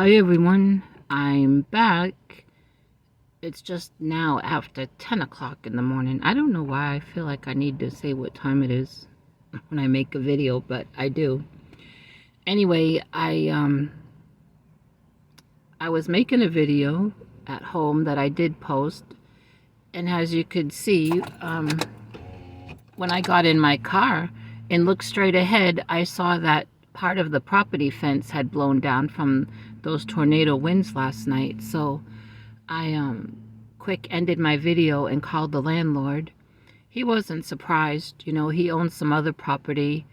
Hi everyone, I'm back. It's just now after 10 o'clock in the morning. I don't know why I feel like I need to say what time it is when I make a video, but I do. Anyway, I was making a video at home that I did post, and as you could see, when I got in my car and looked straight ahead, I saw that part of the property fence had blown down from those tornado winds last night. So I quick ended my video and called the landlord. He wasn't surprised. You know, he owns some other property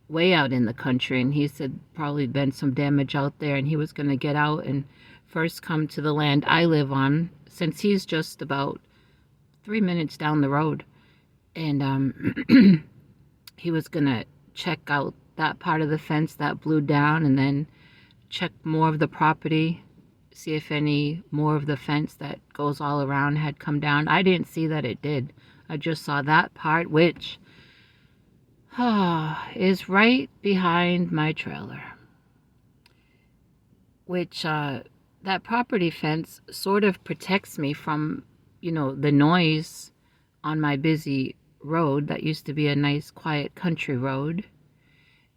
way out in the country, and he said probably been some damage out there, and he was going to get out and first come to the land I live on, since he's just about 3 minutes down the road. And he was going to check out that part of the fence that blew down and then check more of the property, see if any more of the fence that goes all around had come down. I didn't see that it did. I just saw that part, which is right behind my trailer. Which that property fence sort of protects me from, the noise on my busy road that used to be a nice, quiet country road.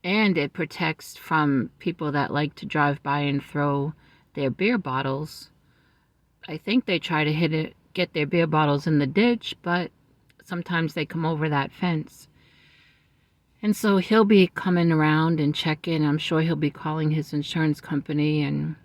And it protects from people that like to drive by and throw their beer bottles. I think they try to get their beer bottles in the ditch, but sometimes they come over that fence. And so he'll be coming around and checking. I'm sure he'll be calling his insurance company, and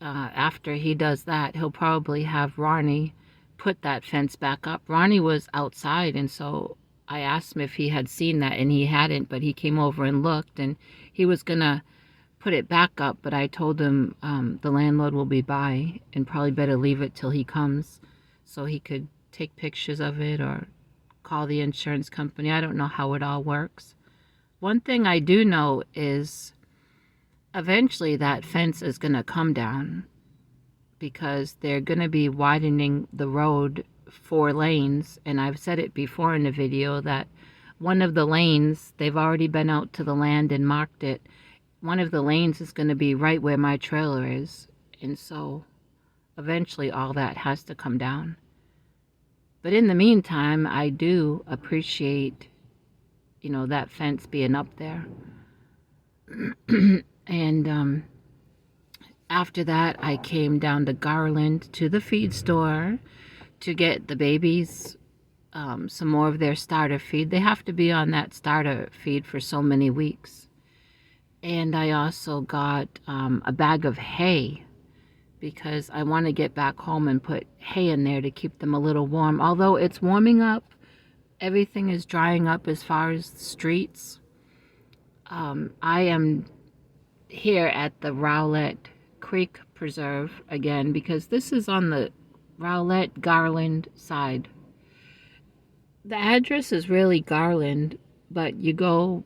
after he does that, he'll probably have Ronnie put that fence back up. Ronnie was outside, and so I asked him if he had seen that, and he hadn't, but he came over and looked, and he was gonna put it back up, but I told him the landlord will be by and probably better leave it till he comes so he could take pictures of it or call the insurance company. I don't know how it all works. One thing I do know is eventually that fence is going to come down because they're going to be widening the road 4 lanes. And I've said it before in the video that one of the lanes, they've already been out to the land and marked it. One of the lanes is going to be right where my trailer is. And so eventually all that has to come down. But in the meantime, I do appreciate, that fence being up there. And after that, I came down to Garland to the feed store to get the babies some more of their starter feed. They have to be on that starter feed for so many weeks. And I also got a bag of hay because I want to get back home and put hay in there to keep them a little warm. Although it's warming up, everything is drying up as far as the streets. I am here at the Rowlett Creek Preserve again because this is on the Rowlett Garland side. The address is really Garland, but you go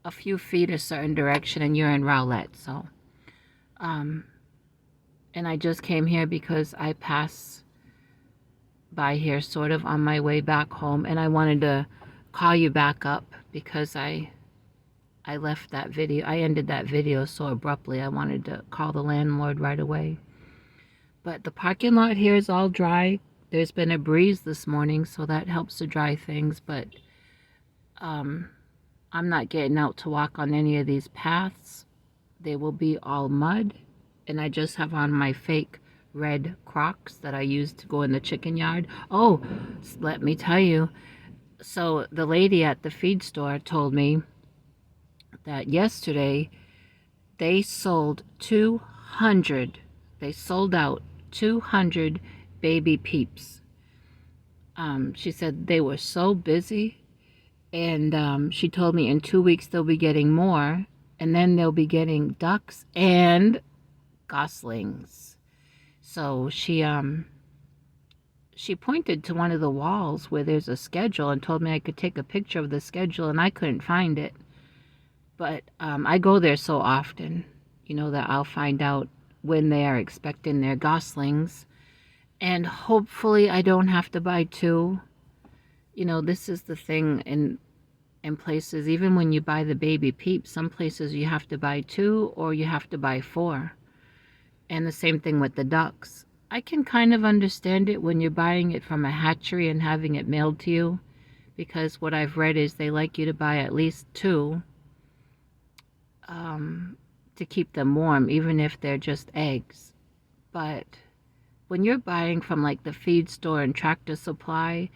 a few feet a certain direction and you're in Rowlett. So and I just came here because I pass by here sort of on my way back home, and I wanted to call you back up because I left that video. I ended that video so abruptly. I wanted to call the landlord right away. But the parking lot here is all dry. There's been a breeze this morning, so that helps to dry things. But I'm not getting out to walk on any of these paths. They will be all mud. And I just have on my fake red Crocs that I used to go in the chicken yard. Oh, let me tell you. So the lady at the feed store told me that yesterday they sold they sold out 200 baby Peeps. She said they were so busy, and she told me in 2 weeks they'll be getting more, and then they'll be getting ducks and goslings. So she pointed to one of the walls where there's a schedule and told me I could take a picture of the schedule, and I couldn't find it. But I go there so often, that I'll find out when they are expecting their goslings. And hopefully I don't have to buy 2. This is the thing in in places, even when you buy the baby peeps, some places you have to buy 2 or you have to buy 4. And the same thing with the ducks. I can kind of understand it when you're buying it from a hatchery and having it mailed to you, because what I've read is they like you to buy at least 2 to keep them warm, even if they're just eggs. But when you're buying from like the feed store and Tractor Supply,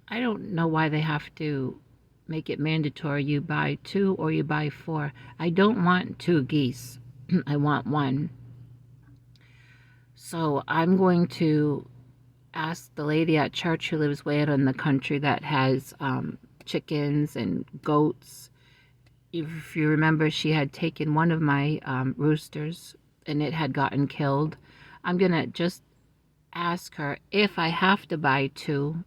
I don't know why they have to make it mandatory you buy 2 or you buy 4. I don't want 2 geese. I want 1. So I'm going to ask the lady at church who lives way out in the country that has chickens and goats. If you remember, she had taken one of my roosters and it had gotten killed. I'm going to just ask her if I have to buy 2.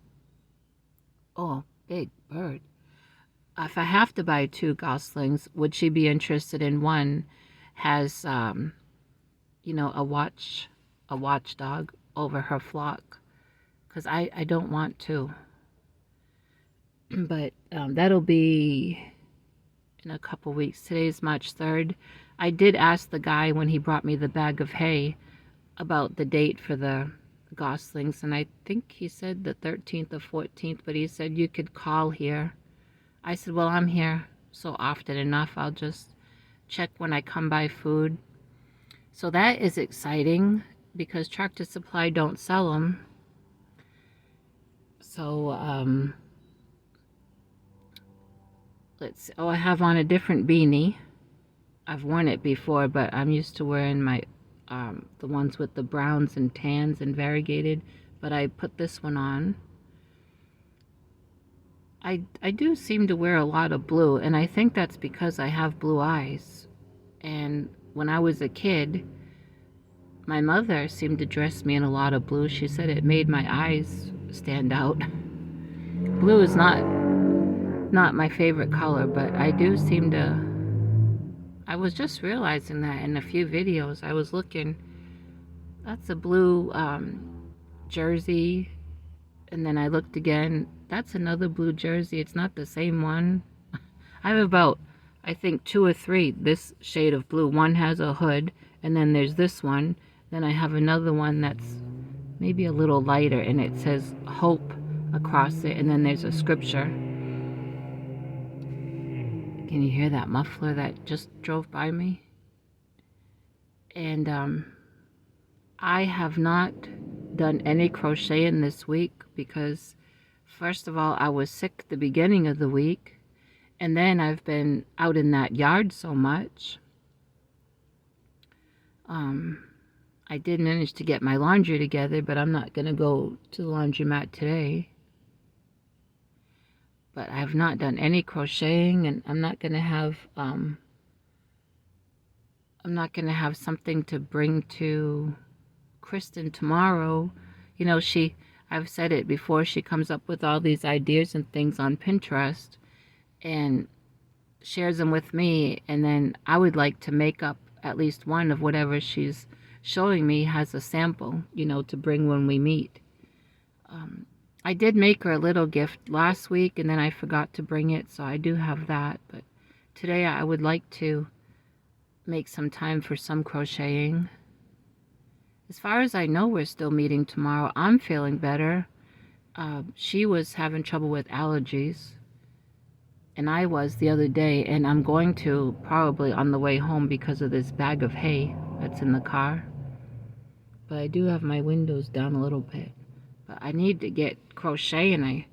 Oh, big bird. If I have to buy 2 goslings, would she be interested in one has, you know, a watchdog over her flock? Because I don't want to. But that'll be in a couple weeks. Today's March 3rd. I did ask the guy when he brought me the bag of hay about the date for the goslings, and I think he said the 13th or 14th, but he said you could call here. I said, well, I'm here so often enough. I'll just check when I come by food. So that is exciting because Tractor Supply don't sell them. So, let's see. Oh, I have on a different beanie. I've worn it before, but I'm used to wearing my, the ones with the browns and tans and variegated. But I put this one on. I do seem to wear a lot of blue, and I think that's because I have blue eyes. And when I was a kid, my mother seemed to dress me in a lot of blue. She said it made my eyes stand out. Blue is not my favorite color, but I do seem to... I was just realizing that in a few videos. I was looking, that's a blue jersey, and then I looked again, that's another blue jersey. It's not the same one. I have about, I think, 2 or 3 this shade of blue. One has a hood, and then there's this one. Then I have another one that's maybe a little lighter, and it says hope across it, and then there's a scripture. Can you hear that muffler that just drove by me? And I have not done any crocheting this week because, first of all, I was sick the beginning of the week, and then I've been out in that yard so much. I did manage to get my laundry together, but I'm not going to go to the laundromat today. But I have not done any crocheting, and I'm not going to have something to bring to Kristen tomorrow. You know, I've said it before, she comes up with all these ideas and things on Pinterest and shares them with me, and then I would like to make up at least one of whatever she's showing me has a sample, you know, to bring when we meet. I did make her a little gift last week, and then I forgot to bring it, so I do have that. But today I would like to make some time for some crocheting. As far as I know, we're still meeting tomorrow. I'm feeling better. She was having trouble with allergies, and I was the other day, and I'm going to probably on the way home because of this bag of hay that's in the car. But I do have my windows down a little bit. But I need to get crocheting.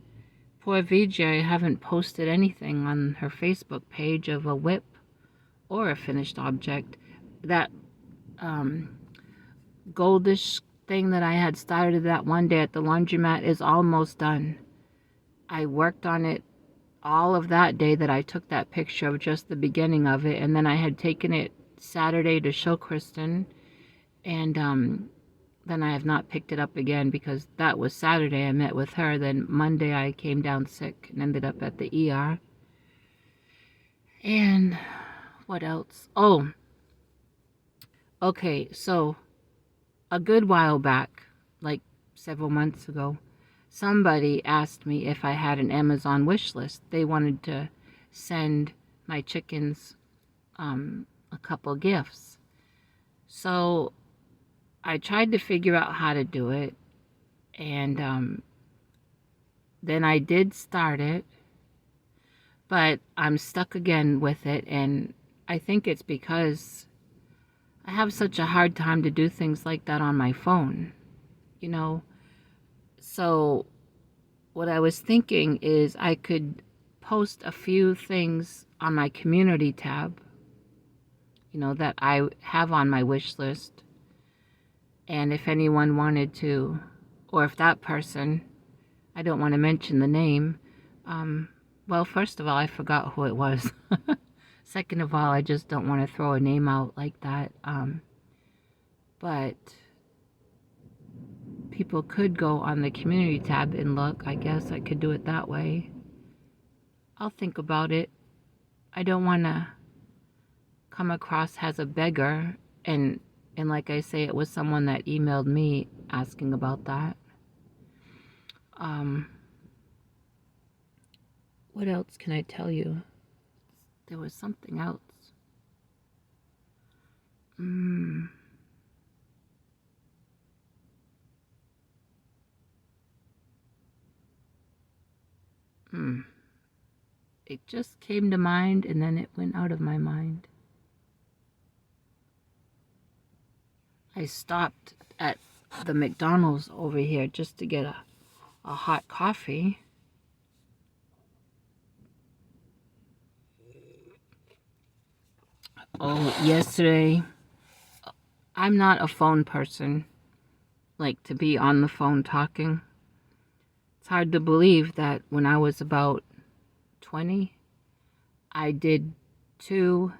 Poor VJ, I haven't posted anything on her Facebook page of a whip or a finished object. That goldish thing that I had started that one day at the laundromat is almost done. I worked on it all of that day that I took that picture of just the beginning of it, and then I had taken it Saturday to show Kristen, and then I have not picked it up again because that was Saturday I met with her. Then Monday I came down sick and ended up at the ER. And what else? Oh, okay, so a good while back, like several months ago, somebody asked me if I had an Amazon wish list. They wanted to send my chickens a couple gifts. So I tried to figure out how to do it, and then I did start it, but I'm stuck again with it, and I think it's because I have such a hard time to do things like that on my phone, you know. So what I was thinking is I could post a few things on my community tab, that I have on my wish list. And if anyone wanted to, or if that person, I don't want to mention the name, well, first of all, I forgot who it was. Second of all, I just don't want to throw a name out like that. But people could go on the community tab and look. I guess I could do it that way. I'll think about it. I don't want to come across as a beggar, and like I say, it was someone that emailed me asking about that. What else can I tell you? There was something else. It just came to mind and then it went out of my mind. I stopped at the McDonald's over here just to get a hot coffee. Oh, yesterday, I'm not a phone person, like to be on the phone talking. It's hard to believe that when I was about 20, I did 2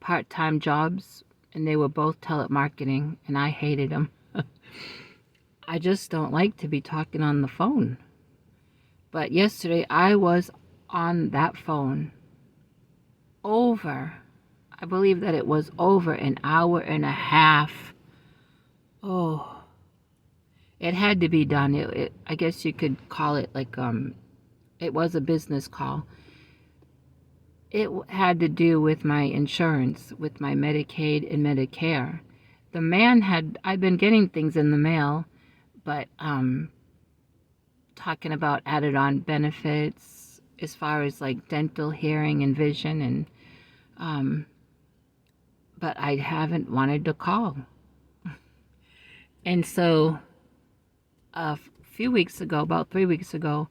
part-time jobs, and they were both telemarketing, and I hated them. I just don't like to be talking on the phone. But yesterday, I was on that phone I believe that it was over an hour and a half. Oh, it had to be done. I guess you could call it like, it was a business call. It had to do with my insurance, with my Medicaid and Medicare. The man I've been getting things in the mail, but talking about added on benefits as far as like dental, hearing, and vision, and but I haven't wanted to call. And so a few weeks ago, about 3 weeks ago,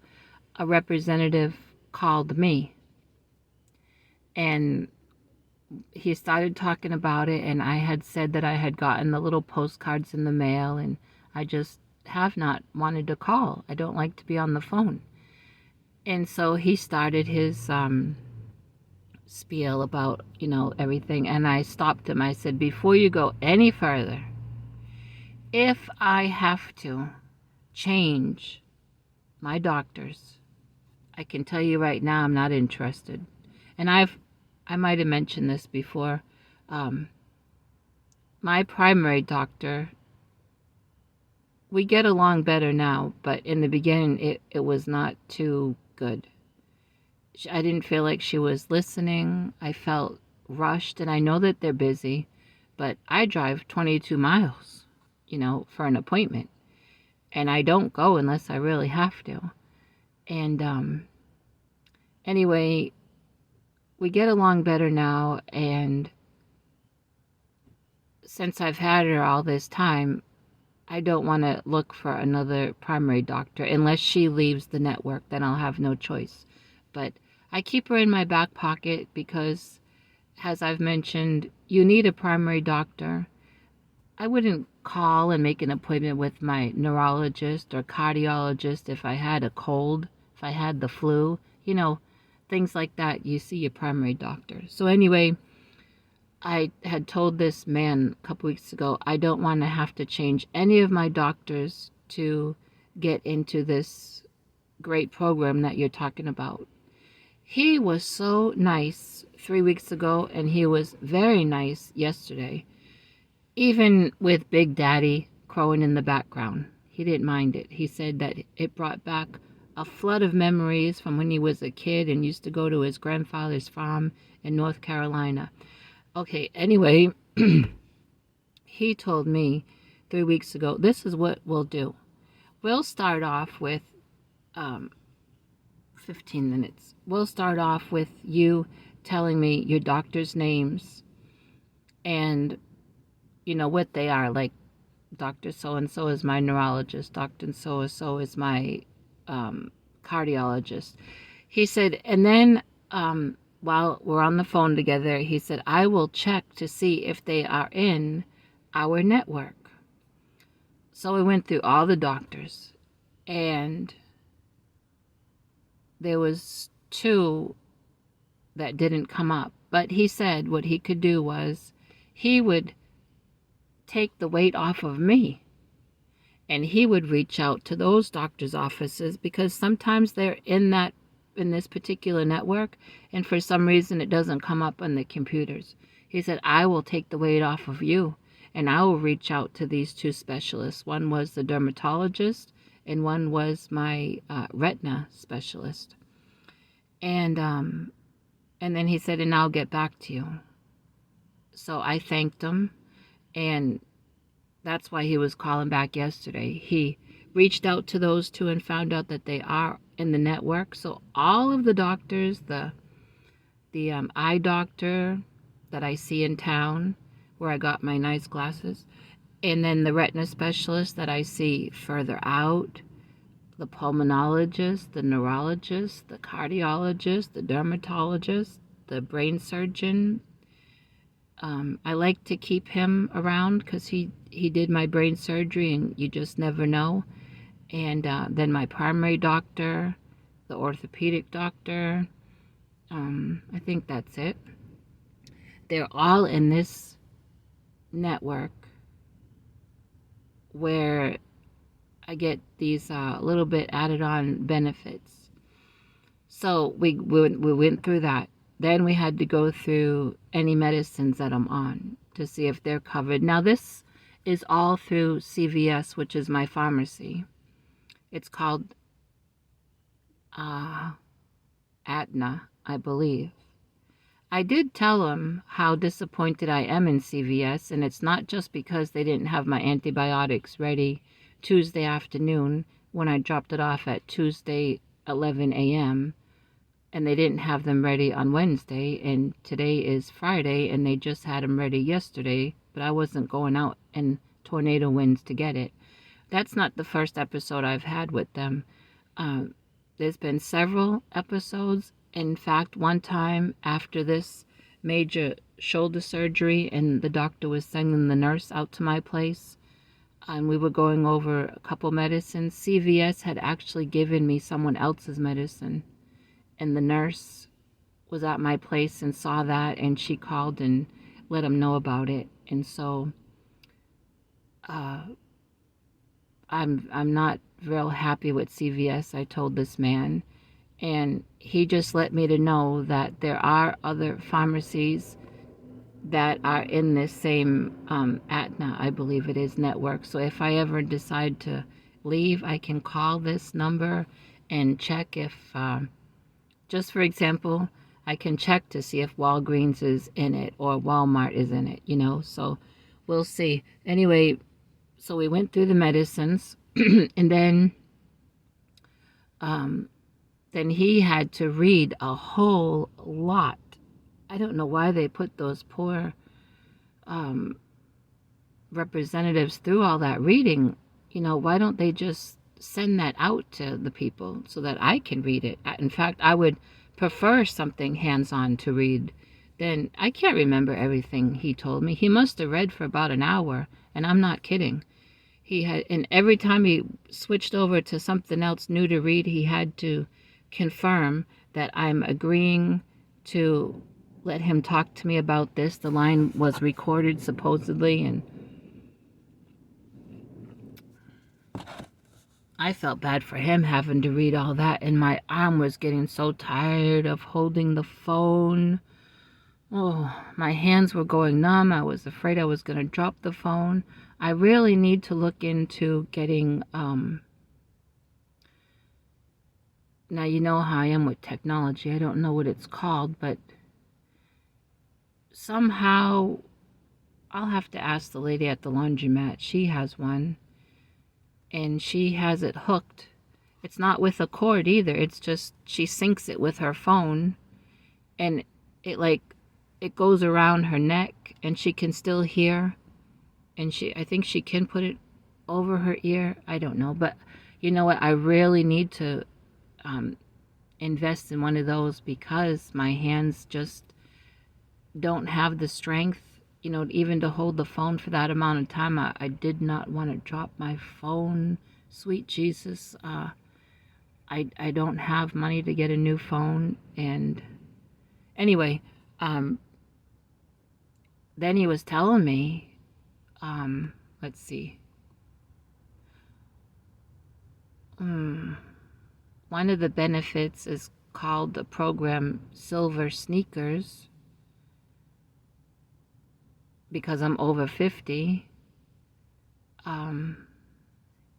a representative called me, and he started talking about it, and I had said that I had gotten the little postcards in the mail, and I just have not wanted to call. I don't like to be on the phone. And so he started his spiel about, everything, and I stopped him. I said, before you go any further, if I have to change my doctors, I can tell you right now I'm not interested. And I might have mentioned this before. My primary doctor, we get along better now, but in the beginning it was not too good. I didn't feel like she was listening. I felt rushed, and I know that they're busy, but I drive 22 miles, for an appointment, and I don't go unless I really have to. And anyway, we get along better now, and since I've had her all this time, I don't want to look for another primary doctor unless she leaves the network. Then I'll have no choice. But I keep her in my back pocket because, as I've mentioned, you need a primary doctor. I wouldn't call and make an appointment with my neurologist or cardiologist if I had a cold, if I had the flu, things like that. You see your primary doctor. So anyway, I had told this man a couple weeks ago, I don't want to have to change any of my doctors to get into this great program that you're talking about. He was so nice 3 weeks ago, and he was very nice yesterday, even with Big Daddy crowing in the background. He didn't mind it. He said that it brought back a flood of memories from when he was a kid and used to go to his grandfather's farm in North Carolina. Okay, anyway, he told me 3 weeks ago, this is what we'll do. We'll start off with 15 minutes. We'll start off with you telling me your doctor's names and, you know, what they are. Like, Dr. So-and-so is my neurologist. Dr. So-and-so is my cardiologist. He said, and then while we're on the phone together, he said, I will check to see if they are in our network. So we went through all the doctors, and there was 2 that didn't come up. But he said what he could do was he would take the weight off of me, and he would reach out to those doctors' offices, because sometimes they're in this particular network, and for some reason it doesn't come up on the computers. He said, I will take the weight off of you, and I will reach out to these 2 specialists. One was the dermatologist, and one was my retina specialist. And then he said, and I'll get back to you. So I thanked him, and that's why he was calling back yesterday. He reached out to those 2 and found out that they are in the network. So all of the doctors, the eye doctor that I see in town, where I got my nice glasses, and then the retina specialist that I see further out, the pulmonologist, the neurologist, the cardiologist, the dermatologist, the brain surgeon. I like to keep him around because he did my brain surgery, and you just never know. And then my primary doctor, the orthopedic doctor. I think that's it. They're all in this network where I get these little bit added on benefits. So we went through that. Then we had to go through any medicines that I'm on to see if they're covered. Now this is all through CVS, which is my pharmacy. It's called Aetna, I believe. I did tell him how disappointed I am in CVS, and it's not just because they didn't have my antibiotics ready Tuesday afternoon when I dropped it off at Tuesday 11 a.m. and they didn't have them ready on Wednesday, and today is Friday, and they just had them ready yesterday, but I wasn't going out in tornado winds to get it. That's not the first episode I've had with them. There's been several episodes. In fact, one time after this major shoulder surgery, and the doctor was sending the nurse out to my place, and we were going over a couple medicines, CVS had actually given me someone else's medicine, and the nurse was at my place and saw that, and she called and let them know about it. And so I'm not real happy with CVS, I told this man, and he just let me to know that there are other pharmacies that are in this same Aetna, I believe it is, network. So if I ever decide to leave, I can call this number and check if, just for example, I can check to see if Walgreens is in it or Walmart is in it, you know, so we'll see. Anyway, so we went through the medicines, and then he had to read a whole lot. I don't know why they put those poor representatives through all that reading. You know, why don't they just send that out to the people so that I can read it? In fact, I would prefer something hands-on to read. Then I can't remember everything he told me. He must have read for about an hour, and I'm not kidding. He had, and every time he switched over to something else new to read, he had to confirm that I'm agreeing to let him talk to me about this. The line was recorded supposedly, and I felt bad for him having to read all that, and my arm was getting so tired of holding the phone. Oh, my hands were going numb. I was afraid I was going to drop the phone. I really need to look into getting Now, you know how I am with technology. I don't know what it's called, but somehow I'll have to ask the lady at the laundromat. She has one, and she has it hooked. It's not with a cord either. It's just she syncs it with her phone, and it like it goes around her neck, and she can still hear. And I think she can put it over her ear. I don't know, but you know what? I really need to invest in one of those because my hands just don't have the strength, even to hold the phone for that amount of time. I did not want to drop my phone. Sweet Jesus. I don't have money to get a new phone. And anyway, then he was telling me, let's see. One of the benefits is called the program Silver Sneakers because I'm over 50.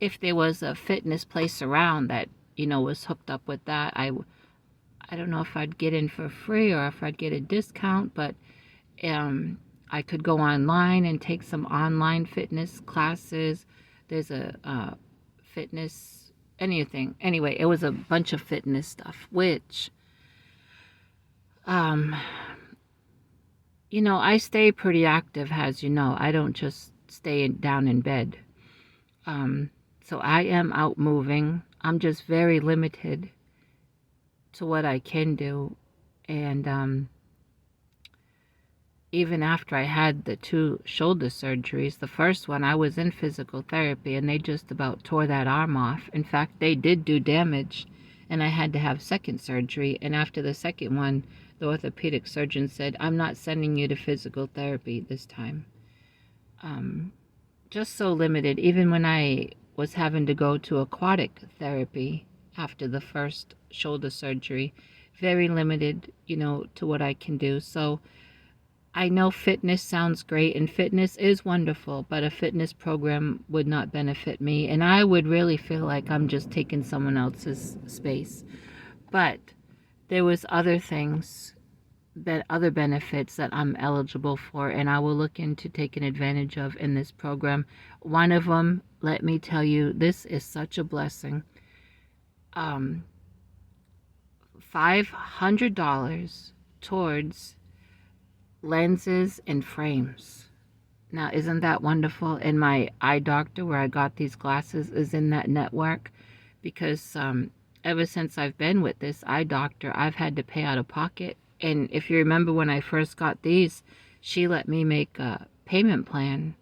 If there was a fitness place around that, was hooked up with that, I don't know if I'd get in for free or if I'd get a discount, but I could go online and take some online fitness classes. There's a fitness, anything. Anyway, it was a bunch of fitness stuff, which, I stay pretty active, as you know. I don't just stay down in bed. So I am out moving. I'm just very limited to what I can do. And even after I had the 2 shoulder surgeries, the first one I was in physical therapy and they just about tore that arm off. In fact, they did do damage and I had to have second surgery. And after the second one, the orthopedic surgeon said, I'm not sending you to physical therapy this time. Just so limited. Even when I was having to go to aquatic therapy after the first shoulder surgery, very limited, to what I can do. So I know fitness sounds great and fitness is wonderful, but a fitness program would not benefit me. And I would really feel like I'm just taking someone else's space. But there was other things, other benefits that I'm eligible for, and I will look into taking advantage of in this program. One of them, let me tell you, this is such a blessing. $500 towards lenses and frames. Now, isn't that wonderful? And my eye doctor, where I got these glasses, is in that network because ever since I've been with this eye doctor, I've had to pay out of pocket. And if you remember when I first got these, she let me make a payment plan.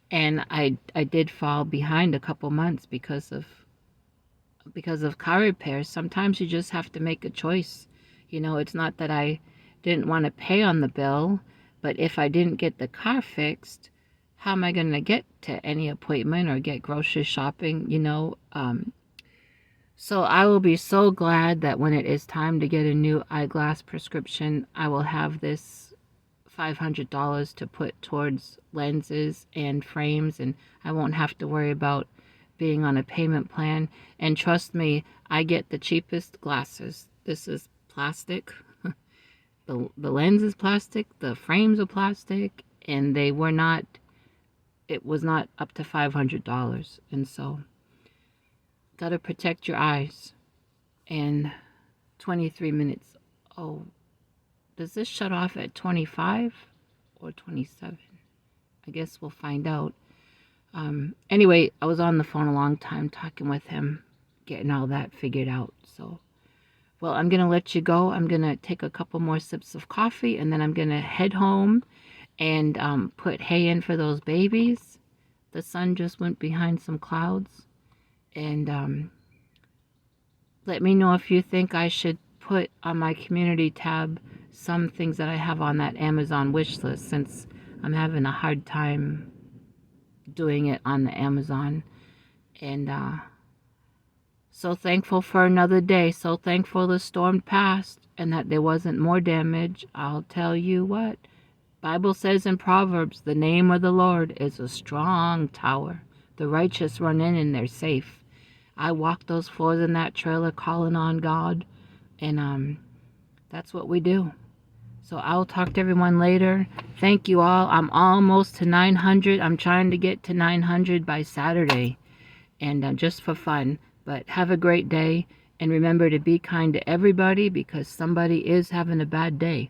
And I did fall behind a couple months because of car repairs. Sometimes you just have to make a choice. It's not that I didn't want to pay on the bill, but if I didn't get the car fixed, how am I going to get to any appointment or get grocery shopping, So I will be so glad that when it is time to get a new eyeglass prescription, I will have this $500 to put towards lenses and frames, and I won't have to worry about being on a payment plan. And trust me, I get the cheapest glasses. This is plastic. The lens is plastic, the frames are plastic, and it was not up to $500. And so, gotta protect your eyes. And 23 minutes. Oh, does this shut off at 25 or 27? I guess we'll find out. Anyway, I was on the phone a long time talking with him, getting all that figured out. So, well, I'm going to let you go. I'm going to take a couple more sips of coffee, and then I'm going to head home and put hay in for those babies. The sun just went behind some clouds. And let me know if you think I should put on my community tab some things that I have on that Amazon wish list, since I'm having a hard time doing it on the Amazon. And so thankful for another day. So thankful the storm passed and that there wasn't more damage. I'll tell you what, Bible says in Proverbs, the name of the Lord is a strong tower. The righteous run in and they're safe. I walk those floors in that trailer calling on God, and that's what we do. So I'll talk to everyone later. Thank you all. I'm almost to 900. I'm trying to get to 900 by Saturday, and just for fun. But have a great day, and remember to be kind to everybody because somebody is having a bad day.